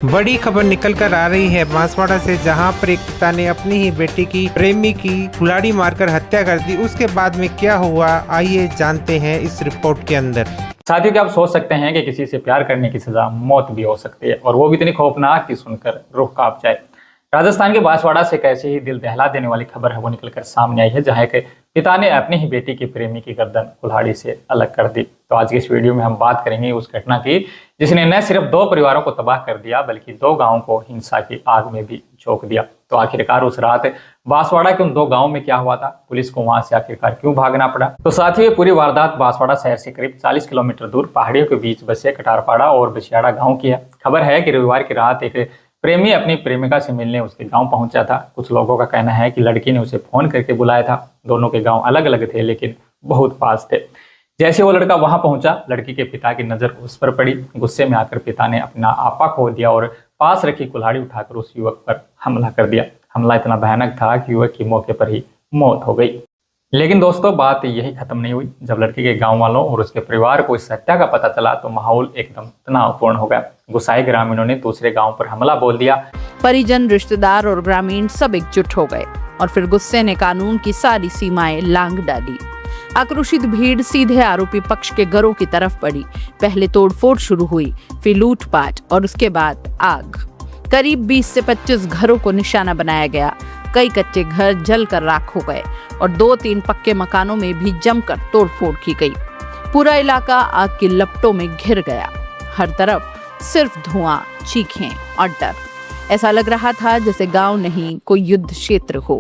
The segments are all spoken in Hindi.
बड़ी खबर निकल कर आ रही है बांसवाड़ा से, जहां पर एक पिता ने अपनी ही बेटी की प्रेमी की कुल्हाड़ी मारकर हत्या कर दी। उसके बाद में क्या हुआ, आइए जानते हैं इस रिपोर्ट के अंदर। साथियों, क्या आप सोच सकते हैं कि किसी से प्यार करने की सजा मौत भी हो सकती है, और वो भी इतनी खौफनाक कि सुनकर रूह कांप जाए। राजस्थान के बांसवाड़ा से एक ऐसी ही दिल दहला देने वाली खबर है वो निकलकर सामने आई है, जहां एक पिता ने अपनी ही बेटी की प्रेमी की गर्दन कुल्हाड़ी से अलग कर दी। तो आज की इस वीडियो में हम बात करेंगे उस घटना की जिसने न सिर्फ 2 परिवारों को तबाह कर दिया बल्कि 2 गांवों को हिंसा की आग में भी झोंक दिया। तो आखिरकार उस रात बांसवाड़ा के उन 2 गांवों में क्या हुआ था, पुलिस को वहां से आखिरकार क्यों भागना पड़ा। तो साथ ही पूरी वारदात बांसवाड़ा शहर से करीब 40 किलोमीटर दूर पहाड़ियों के बीच बसे कटारपाड़ा और बसियाड़ा गाँव की है। खबर है कि रविवार की रात एक प्रेमी अपनी प्रेमिका से मिलने उसके गांव पहुंचा था। कुछ लोगों का कहना है कि लड़की ने उसे फोन करके बुलाया था। दोनों के गांव अलग अलग थे लेकिन बहुत पास थे। जैसे वो लड़का वहां पहुंचा, लड़की के पिता की नजर उस पर पड़ी। गुस्से में आकर पिता ने अपना आपा खो दिया और पास रखी कुल्हाड़ी उठाकर उस युवक पर हमला कर दिया। हमला इतना भयानक था कि युवक की मौके पर ही मौत हो गई। लेकिन दोस्तों, बात यही खत्म नहीं हुई। जब लड़की के गांव वालों और उसके परिवार को इस हत्या का पता चला तो माहौल एकदम तनावपूर्ण हो गया। गुस्साए ग्रामीणों ने दूसरे गांव पर हमला बोल दिया। परिजन, रिश्तेदार और ग्रामीण सब एकजुट हो गए और फिर गुस्से ने कानून की सारी सीमाएं लांघ डाली। आक्रोशित भीड़ सीधे आरोपी पक्ष के घरों की तरफ बढ़ी। पहले तोड़फोड़ शुरू हुई, फिर लूटपाट और उसके बाद आग। करीब 20 से 25 घरों को निशाना बनाया गया। कई कच्चे घर जलकर राख हो गए और 2-3 पक्के मकानों में भी जमकर तोड़फोड़ की गई। पूरा इलाका आग की लपटों में घिर गया। हर तरफ सिर्फ धुआं, चीखें और डर। ऐसा लग रहा था जैसे गांव नहीं कोई युद्ध क्षेत्र हो।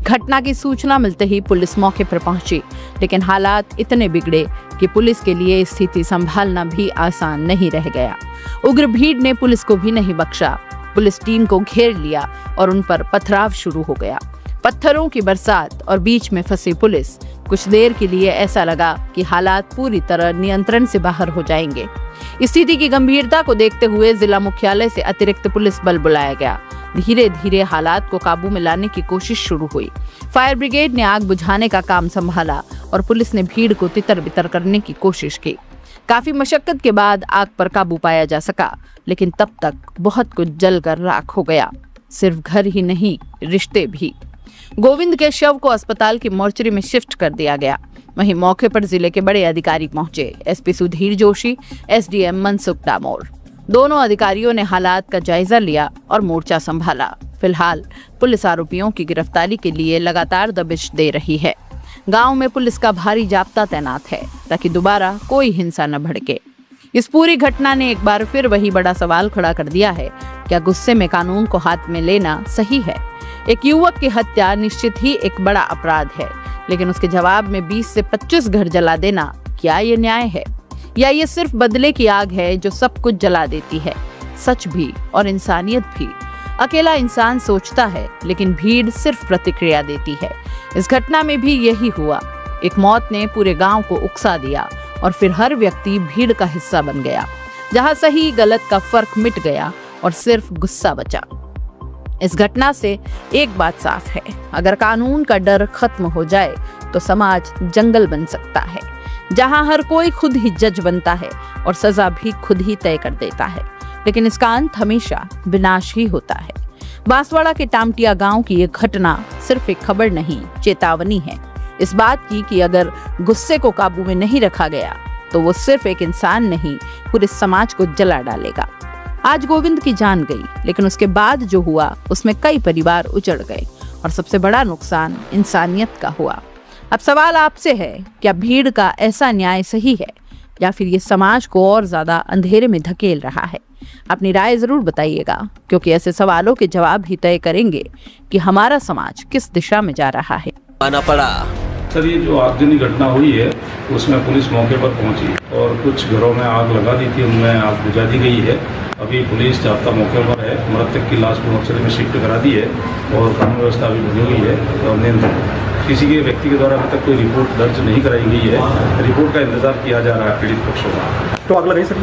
घटना की सूचना मिलते ही पुलिस मौके पर पहुंची, लेकिन हालात इतने बिगड़े कि पुलिस के लिए स्थिति संभालना भी आसान नहीं रह गया। उग्र भीड़ ने पुलिस को भी नहीं बख्शा। पुलिस टीम को घेर लिया और उन पर पथराव शुरू हो गया। पत्थरों की बरसात और बीच में फंसी पुलिस। कुछ देर के लिए ऐसा लगा कि हालात पूरी तरह नियंत्रण से बाहर हो जाएंगे। स्थिति की गंभीरता को देखते हुए जिला मुख्यालय से अतिरिक्त पुलिस बल बुलाया गया। धीरे धीरे हालात को काबू में लाने की कोशिश शुरू हुई। फायर ब्रिगेड ने आग बुझाने का काम संभाला और पुलिस ने भीड़ को तितर बितर करने की कोशिश की। काफी मशक्कत के बाद आग पर काबू पाया जा सका, लेकिन तब तक बहुत कुछ जलकर राख हो गया। सिर्फ घर ही नहीं, रिश्ते भी। गोविंद के शव को अस्पताल की मोर्चरी में शिफ्ट कर दिया गया। वहीं मौके पर जिले के बड़े अधिकारी पहुंचे। SP Sudhir Joshi, SDM Mansukh Damor. दोनों अधिकारियों ने हालात का जायजा लिया और मोर्चा संभाला। फिलहाल पुलिस आरोपियों की गिरफ्तारी के लिए लगातार दबिश दे रही है। गांव में पुलिस का भारी जाब्ता तैनात है ताकि दोबारा कोई हिंसा न भड़के। इस पूरी घटना ने एक बार फिर वही बड़ा सवाल खड़ा कर दिया है, क्या गुस्से में कानून को हाथ में लेना सही है? एक युवक की हत्या निश्चित ही एक बड़ा अपराध है, लेकिन उसके जवाब में 20 से 25 घर जला देना, क्या ये न्याय है? या ये सिर्फ बदले की आग है जो सब कुछ जला देती है? सच भी और इंसानियत भी। अकेला इंसान सोचता है लेकिन भीड़ सिर्फ प्रतिक्रिया देती है। इस घटना में भी यही हुआ। एक मौत ने पूरे गांव को उकसा दिया और फिर हर व्यक्ति भीड़ का हिस्सा बन गया। जहां सही गलत का फर्क मिट गया और सिर्फ गुस्सा बचा। इस घटना से एक बात साफ है, अगर कानून का डर खत्म हो जाए तो समाज जंगल बन सकता है, जहां हर कोई खुद ही जज बनता है और सजा भी खुद ही तय कर देता है। लेकिन इसका अंत हमेशा विनाश ही होता है। बांसवाड़ा के टामटिया गांव की ये घटना सिर्फ एक खबर नहीं, चेतावनी है इस बात की कि अगर गुस्से को काबू में नहीं रखा गया तो वो सिर्फ एक इंसान नहीं, पूरे समाज को जला डालेगा। आज गोविंद की जान गई, लेकिन उसके बाद जो हुआ उसमें कई परिवार उजड़ गए और सबसे बड़ा नुकसान इंसानियत का हुआ। अब सवाल आपसे है, क्या भीड़ का ऐसा न्याय सही है या फिर ये समाज को और ज्यादा अंधेरे में धकेल रहा है? अपनी राय जरूर बताइएगा, क्योंकि ऐसे सवालों के जवाब ही तय करेंगे कि हमारा समाज किस दिशा में जा रहा है। आना पड़ा सर, ये जो आगजनी घटना हुई है उसमें पुलिस मौके पर पहुंची और कुछ घरों में आग लगा दी थी, उनमें आग बुझा दी गई है। अभी पुलिस जाब्ता मौके पर है। मृतक की लाश को मोर्चरी में शिफ्ट करा दी है और कानून व्यवस्था अभी बनी हुई है और नियंत्रण। किसी के व्यक्ति के द्वारा अभी तक कोई रिपोर्ट दर्ज नहीं कराई गई है। रिपोर्ट का इंतजार किया जा रहा है पीड़ित पक्षों का। तो आग लगाई सर?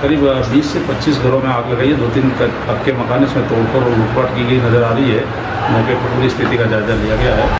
करीब 20 से 25 घरों में आग लगाई है। 2-3 पक्के मकान इसमें तोड़फोड़ और लूटपाट की गई नजर आ रही है। मौके पर पूरी स्थिति का जायजा लिया गया है।